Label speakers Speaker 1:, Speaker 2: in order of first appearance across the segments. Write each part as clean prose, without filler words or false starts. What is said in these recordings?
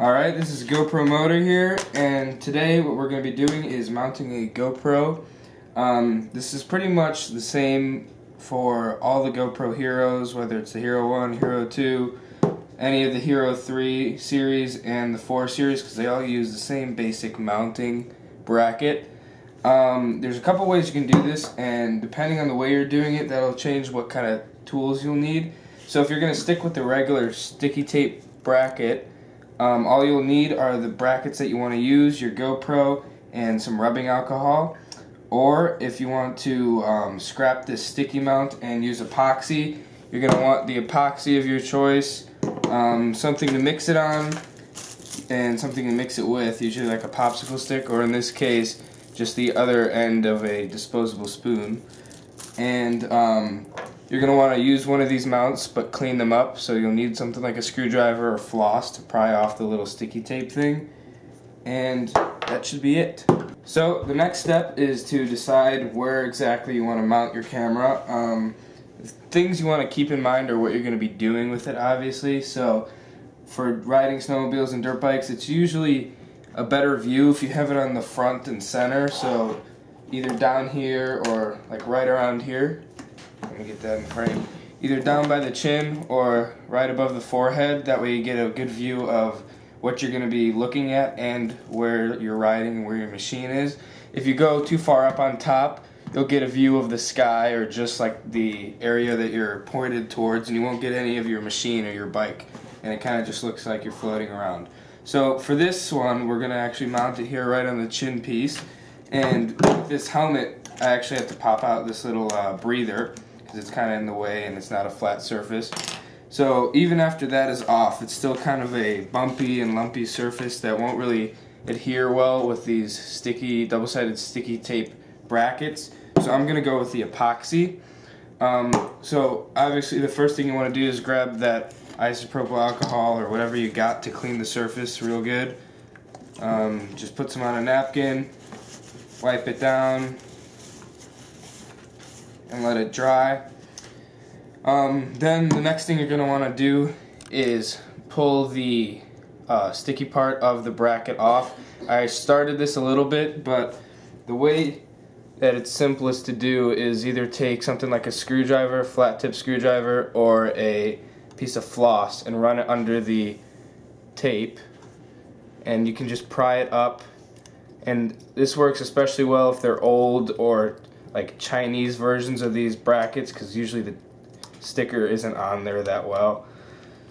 Speaker 1: Alright, this is GoPro Motor here, and today what we're going to be doing is mounting a GoPro. This is pretty much the same for all the GoPro Heroes, whether it's the Hero 1, Hero 2, any of the Hero 3 series and the 4 series, because they all use the same basic mounting bracket. There's a couple ways you can do this, and depending on the way you're doing it, that'll change what kind of tools you'll need. So if you're going to stick with the regular sticky tape bracket, all you'll need are the brackets that you want to use, your GoPro, and some rubbing alcohol. Or if you want to scrap this sticky mount and use epoxy, you're going to want the epoxy of your choice, something to mix it on, and something to mix it with, usually like a popsicle stick, or in this case, just the other end of a disposable spoon. And you're going to want to use one of these mounts but clean them up, so you'll need something like a screwdriver or floss to pry off the little sticky tape thing. And that should be it. So the next step is to decide where exactly you want to mount your camera. Things you want to keep in mind are what you're going to be doing with it, obviously. So for riding snowmobiles and dirt bikes, it's usually a better view if you have it on the front and center, so either down here or like right around here. Let me get that in frame. Either down by the chin or right above the forehead. That way you get a good view of what you're going to be looking at and where you're riding and where your machine is. If you go too far up on top, you'll get a view of the sky or just like the area that you're pointed towards, and you won't get any of your machine or your bike, and it kind of just looks like you're floating around. So for this one, we're going to actually mount it here right on the chin piece. And with this helmet, I actually have to pop out this little breather because it's kind of in the way and it's not a flat surface. So even after that is off, it's still kind of a bumpy and lumpy surface that won't really adhere well with these sticky, double-sided sticky tape brackets. So I'm going to go with the epoxy. So obviously the first thing you want to do is grab that isopropyl alcohol or whatever you got to clean the surface real good. Just put some on a napkin, wipe it down, and let it dry. Then the next thing you're going to want to do is pull the sticky part of the bracket off. I started this a little bit, but the way that it's simplest to do is either take something like a screwdriver, flat tip screwdriver, or a piece of floss and run it under the tape, and you can just pry it up. And this works especially well if they're old or like Chinese versions of these brackets, because usually the sticker isn't on there that well.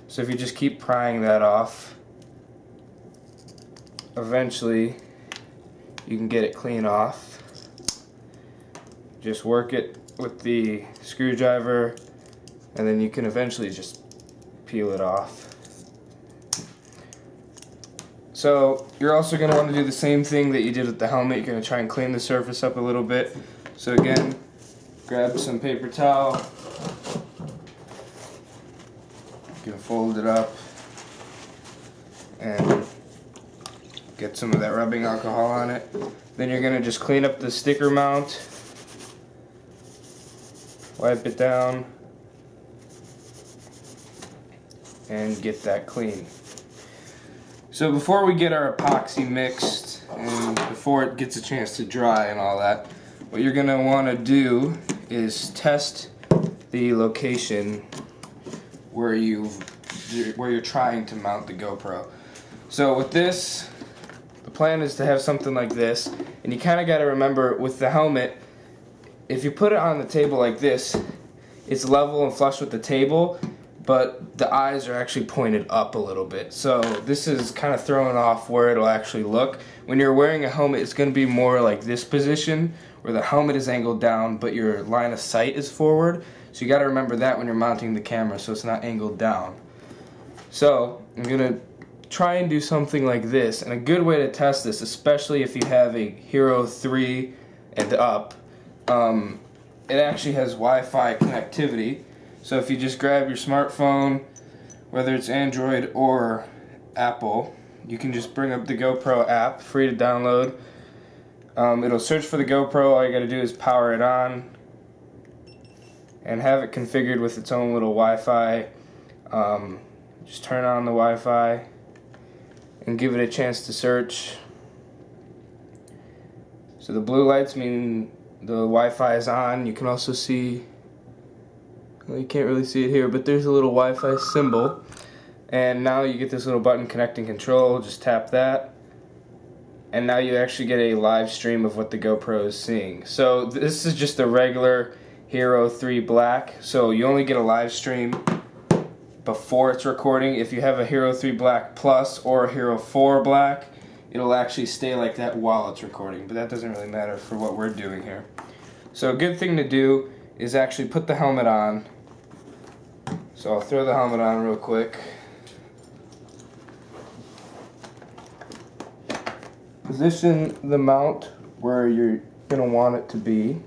Speaker 1: So if you just keep prying that off, eventually you can get it clean off. Just work it with the screwdriver, and then you can eventually just peel it off. So you're also going to want to do the same thing that you did with the helmet. You're going to try and clean the surface up a little bit. So again, grab some paper towel, you can fold it up and get some of that rubbing alcohol on it. Then you're going to just clean up the sticker mount, wipe it down, and get that clean. So before we get our epoxy mixed and before it gets a chance to dry and all that, what you're going to want to do is test the location where you're trying to mount the GoPro. So with this, the plan is to have something like this, and you kind of got to remember with the helmet, if you put it on the table like this, it's level and flush with the table, but the eyes are actually pointed up a little bit. So this is kind of throwing off where it'll actually look. When you're wearing a helmet, it's going to be more like this position, where the helmet is angled down, but your line of sight is forward. So you got to remember that when you're mounting the camera, so it's not angled down. So I'm going to try and do something like this, and a good way to test this, especially if you have a Hero 3 and up, it actually has Wi-Fi connectivity. So if you just grab your smartphone, whether it's Android or Apple, you can just bring up the GoPro app, free to download. It'll search for the GoPro. All you got to do is power it on and have it configured with its own little Wi-Fi. Just turn on the Wi-Fi, and give it a chance to search. So the blue lights mean the Wi-Fi is on. You can also see, well, you can't really see it here, but there's a little Wi-Fi symbol. And now you get this little button, connecting control. Just tap that, and now you actually get a live stream of what the GoPro is seeing. So this is just a regular Hero 3 Black, so you only get a live stream before it's recording. If you have a Hero 3 Black Plus or a Hero 4 Black, it'll actually stay like that while it's recording, but that doesn't really matter for what we're doing here. So a good thing to do is actually put the helmet on. So I'll throw the helmet on real quick. Position the mount where you're going to want it to be.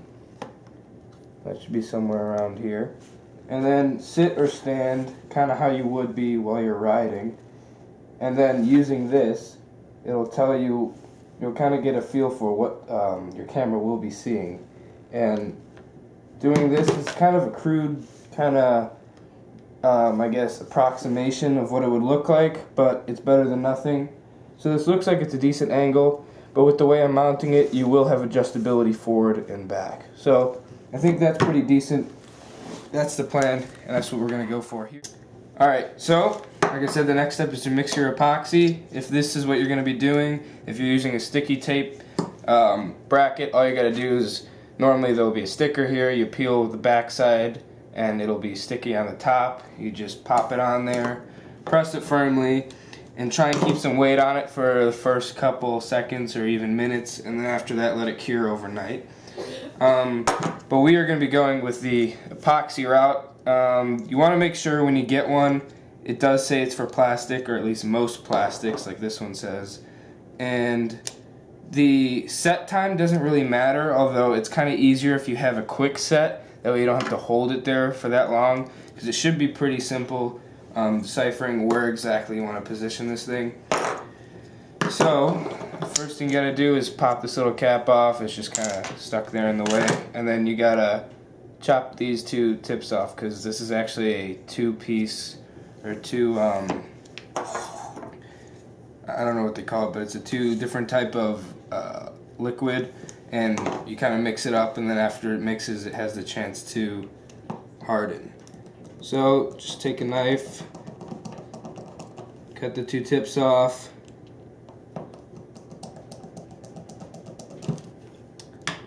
Speaker 1: That should be somewhere around here. And then sit or stand kind of how you would be while you're riding. And then using this, it'll tell you, you'll kind of get a feel for what your camera will be seeing. And doing this is kind of a crude kind of, I guess, approximation of what it would look like, but it's better than nothing. So this looks like it's a decent angle, but with the way I'm mounting it, you will have adjustability forward and back. So I think that's pretty decent. That's the plan, and that's what we're going to go for here. Alright, so like I said, the next step is to mix your epoxy. If this is what you're going to be doing, if you're using a sticky tape bracket, all you got to do is, normally there'll be a sticker here, you peel the back side and it'll be sticky on the top. You just pop it on there, press it firmly, and try and keep some weight on it for the first couple seconds or even minutes, and then after that let it cure overnight. But we are going to be going with the epoxy route. You want to make sure when you get one, it does say it's for plastic, or at least most plastics, like this one says. And the set time doesn't really matter, although it's kind of easier if you have a quick set. That way you don't have to hold it there for that long, because it should be pretty simple deciphering where exactly you want to position this thing. So the first thing you got to do is pop this little cap off. It's just kind of stuck there in the way, and then you got to chop these two tips off, because this is actually a two-piece, or two, I don't know what they call it, but it's a two different type of liquid, and you kind of mix it up, and then after it mixes, it has the chance to harden. So just take a knife, cut the two tips off.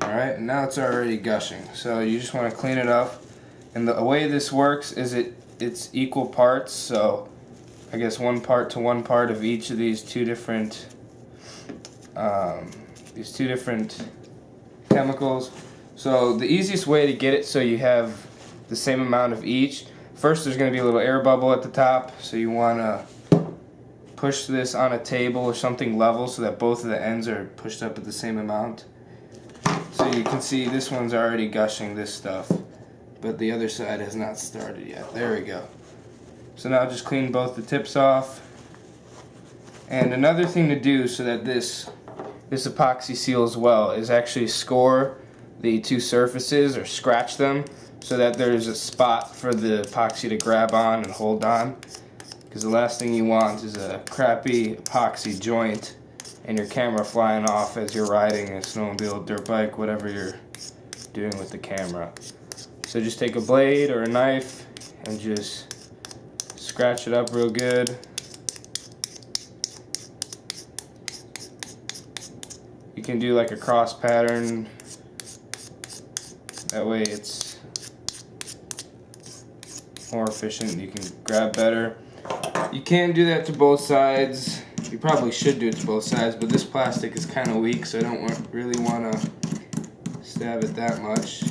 Speaker 1: Alright, and now it's already gushing, so you just want to clean it up. And the way this works is it's equal parts, so I guess one part to one part of each of these two different chemicals. So the easiest way to get it so you have the same amount of each, first there's going to be a little air bubble at the top, so you want to push this on a table or something level so that both of the ends are pushed up at the same amount. So you can see this one's already gushing this stuff, but the other side has not started yet. There we go. So now just clean both the tips off. And another thing to do so that this epoxy seals well is actually score the two surfaces, or scratch them, so that there's a spot for the epoxy to grab on and hold on. Because the last thing you want is a crappy epoxy joint and your camera flying off as you're riding a snowmobile, dirt bike, whatever you're doing with the camera. So just take a blade or a knife and just scratch it up real good. You can do like a cross pattern, that way it's more efficient, you can grab better. You can do that to both sides. You probably should do it to both sides, but this plastic is kind of weak, so I don't really want to stab it that much.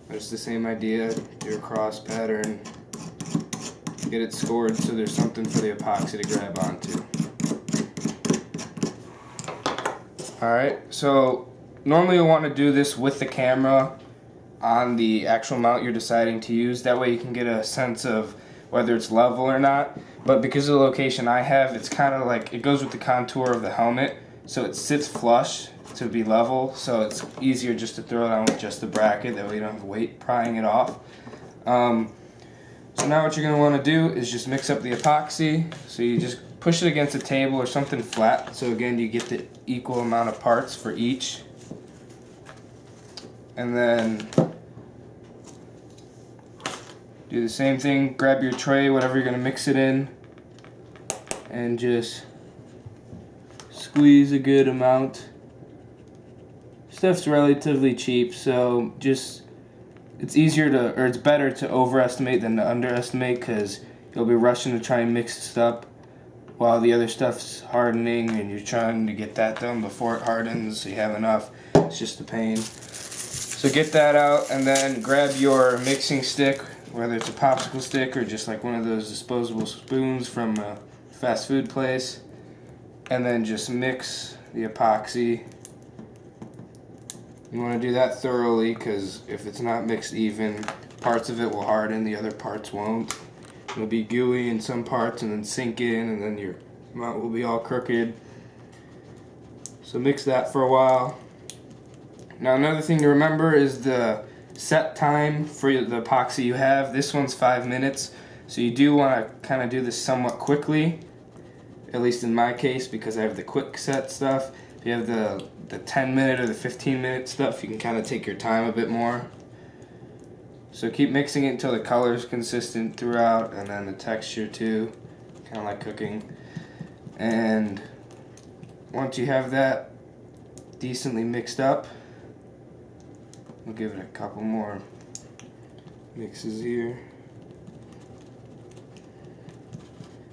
Speaker 1: But it's the same idea. Do a cross pattern, get it scored so there's something for the epoxy to grab onto. Alright, so normally you want to do this with the camera on the actual mount you're deciding to use. That way you can get a sense of whether it's level or not. But because of the location I have, it's kind of like, it goes with the contour of the helmet, so it sits flush to be level, so it's easier just to throw it on with just the bracket, that way you don't have weight prying it off. So now what you're going to want to do is just mix up the epoxy. So you just push it against a table or something flat, so again you get the equal amount of parts for each. And then do the same thing, grab your tray, whatever you're going to mix it in, and just squeeze a good amount. Stuff's relatively cheap, so just it's better to overestimate than to underestimate, because you'll be rushing to try and mix it up while the other stuff's hardening and you're trying to get that done before it hardens so you have enough. It's just a pain. So get that out and then grab your mixing stick, whether it's a popsicle stick or just like one of those disposable spoons from a fast food place, and then just mix the epoxy. You want to do that thoroughly, because if it's not mixed even, parts of it will harden, the other parts won't. It'll be gooey in some parts and then sink in, and then your mount will be all crooked. So mix that for a while. Now another thing to remember is the set time for the epoxy you have. This one's 5 minutes, so you do want to kind of do this somewhat quickly, at least in my case, because I have the quick set stuff. If you have the 10-minute or the 15-minute stuff, you can kind of take your time a bit more. So keep mixing it until the color is consistent throughout, and then the texture too, kind of like cooking. And once you have that decently mixed up, we'll give it a couple more mixes here.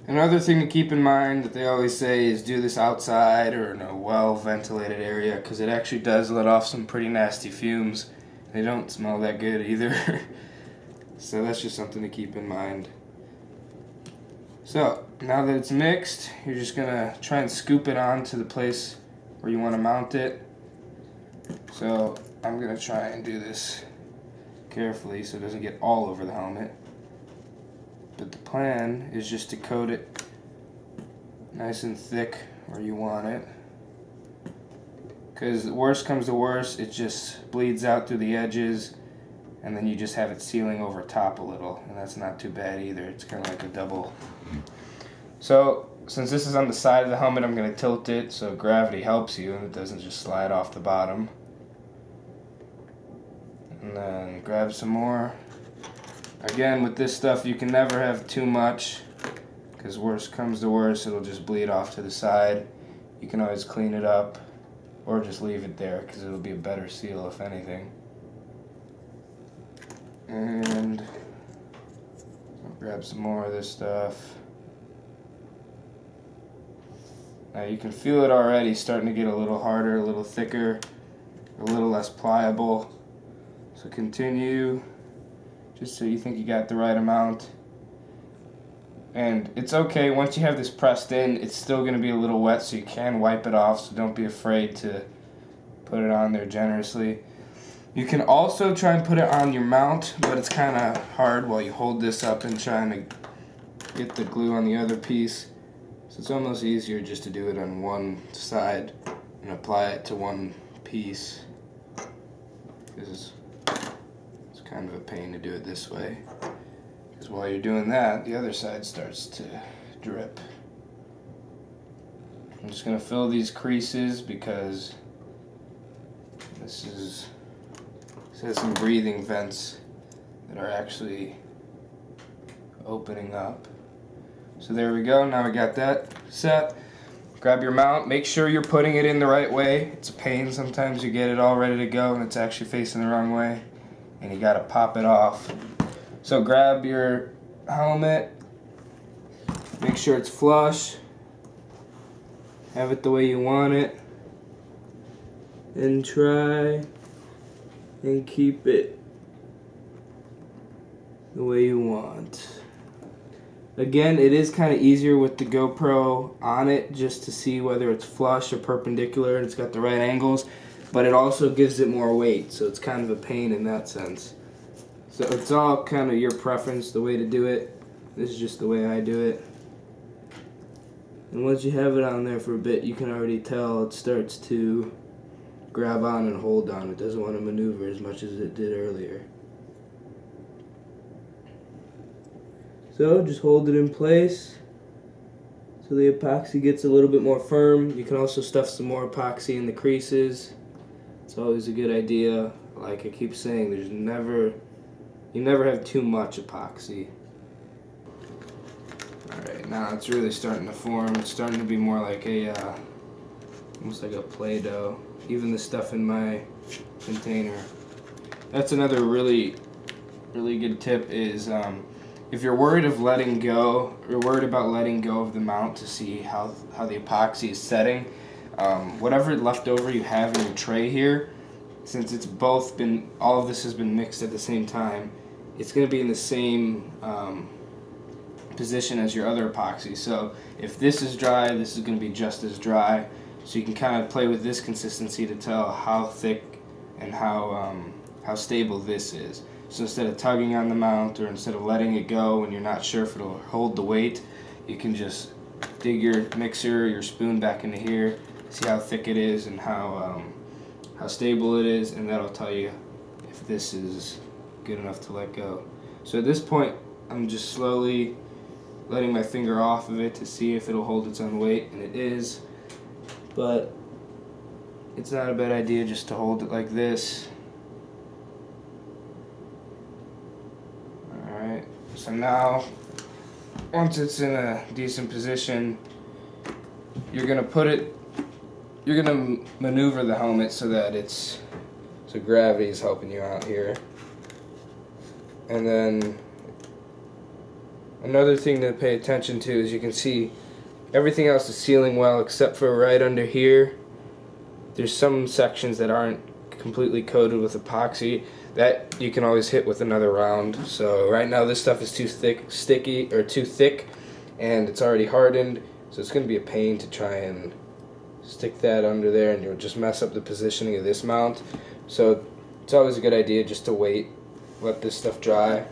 Speaker 1: Another thing to keep in mind that they always say is do this outside or in a well-ventilated area, because it actually does let off some pretty nasty fumes. They don't smell that good either. So that's just something to keep in mind. So now that it's mixed, you're just gonna try and scoop it onto the place where you want to mount it. So I'm gonna try and do this carefully so it doesn't get all over the helmet. But the plan is just to coat it nice and thick where you want it. Because worst comes to worst, it just bleeds out through the edges, and then you just have it sealing over top a little, and that's not too bad either. It's kind of like a double. So since this is on the side of the helmet, I'm going to tilt it so gravity helps you and it doesn't just slide off the bottom. And then grab some more. Again, with this stuff, you can never have too much, because worst comes to worst, it'll just bleed off to the side. You can always clean it up, or just leave it there, because it'll be a better seal if anything. And I'll grab some more of this stuff. Now you can feel it already starting to get a little harder, a little thicker, a little less pliable. So continue, just so you think you got the right amount. And it's okay, once you have this pressed in, it's still going to be a little wet, so you can wipe it off, so don't be afraid to put it on there generously. You can also try and put it on your mount, but it's kind of hard while you hold this up and trying to get the glue on the other piece. So it's almost easier just to do it on one side and apply it to one piece. Because it's kind of a pain to do it this way. Because while you're doing that, the other side starts to drip. I'm just going to fill these creases because this has some breathing vents that are actually opening up. So there we go, now we got that set. Grab your mount, make sure you're putting it in the right way. It's a pain, sometimes you get it all ready to go and it's actually facing the wrong way, and you gotta pop it off. So grab your helmet, make sure it's flush, have it the way you want it, and try and keep it the way you want. Again, it is kind of easier with the GoPro on it just to see whether it's flush or perpendicular and it's got the right angles, but it also gives it more weight, so it's kind of a pain in that sense. So it's all kind of your preference, the way to do it. This is just the way I do it. And once you have it on there for a bit, you can already tell it starts to grab on and hold on. It doesn't want to maneuver as much as it did earlier. So just hold it in place so the epoxy gets a little bit more firm. You can also stuff some more epoxy in the creases. It's always a good idea. Like I keep saying, you never have too much epoxy. Alright, now it's really starting to form. It's starting to be more like a, almost like a Play-Doh. Even the stuff in my container. That's another really good tip is, if you're worried of letting go, or worried about letting go of the mount to see how the epoxy is setting, whatever leftover you have in your tray here, since it's both been, all of this has been mixed at the same time, it's going to be in the same position as your other epoxy. So if this is dry, this is going to be just as dry. So you can kind of play with this consistency to tell how thick and how stable this is. So instead of tugging on the mount or instead of letting it go when you're not sure if it'll hold the weight, you can just dig your mixer, your spoon back into here, see how thick it is and how stable it is, and that'll tell you if this is good enough to let go. So at this point, I'm just slowly letting my finger off of it to see if it'll hold its own weight, and it is. But it's not a bad idea just to hold it like this. Alright, so now once it's in a decent position, you're gonna maneuver the helmet so that so gravity is helping you out here. And then another thing to pay attention to is you can see everything else is sealing well except for right under here. There's some sections that aren't completely coated with epoxy that you can always hit with another round. So right now this stuff is too thick, and it's already hardened, so it's going to be a pain to try and stick that under there, and you'll just mess up the positioning of this mount. So it's always a good idea just to wait, let this stuff dry,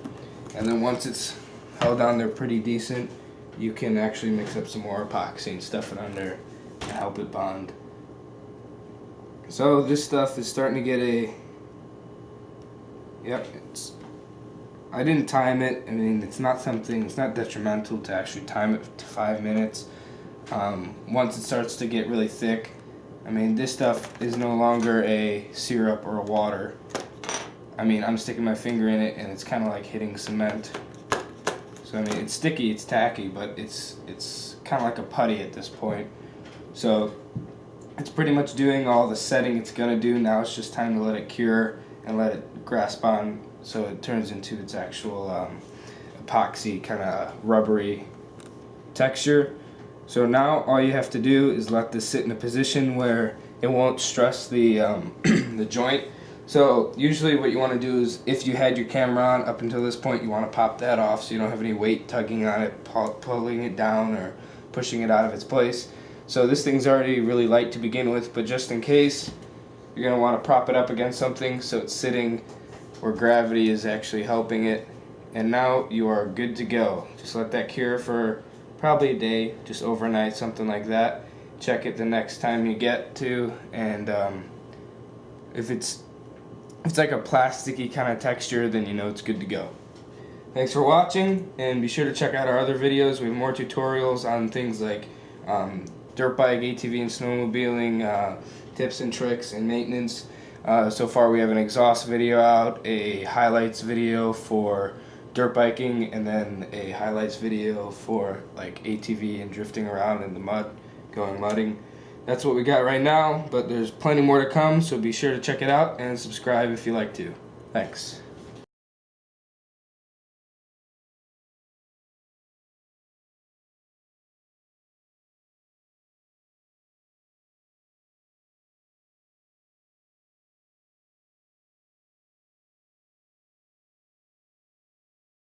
Speaker 1: and then once it's held down there pretty decent, you can actually mix up some more epoxy and stuff it under and help it bond. So this stuff is starting to get I didn't time it. I mean, it's not detrimental to actually time it to 5 minutes. Once it starts to get really thick, I mean, this stuff is no longer a syrup or a water. I mean, I'm sticking my finger in it and it's kind of like hitting cement. So I mean, it's sticky, it's tacky, but it's kind of like a putty at this point. So it's pretty much doing all the setting it's gonna do. Now it's just time to let it cure and let it grasp on so it turns into its actual epoxy kind of rubbery texture. So now all you have to do is let this sit in a position where it won't stress the the joint. So usually what you want to do is, if you had your camera on up until this point, you want to pop that off so you don't have any weight tugging on it, pulling it down or pushing it out of its place. So this thing's already really light to begin with, but just in case, you're going to want to prop it up against something so it's sitting where gravity is actually helping it. And now you are good to go. Just let that cure for probably a day, just overnight, something like that. Check it the next time you get to, and if it's like a plasticky kind of texture, then you know it's good to go. Thanks for watching, and be sure to check out our other videos. We have more tutorials on things like dirt bike, ATV, and snowmobiling, tips and tricks and maintenance. So far we have an exhaust video out, a highlights video for dirt biking, and then a highlights video for like ATV and drifting around in the mud, going mudding. That's what we got right now, but there's plenty more to come, so be sure to check it out and subscribe if you like to. Thanks.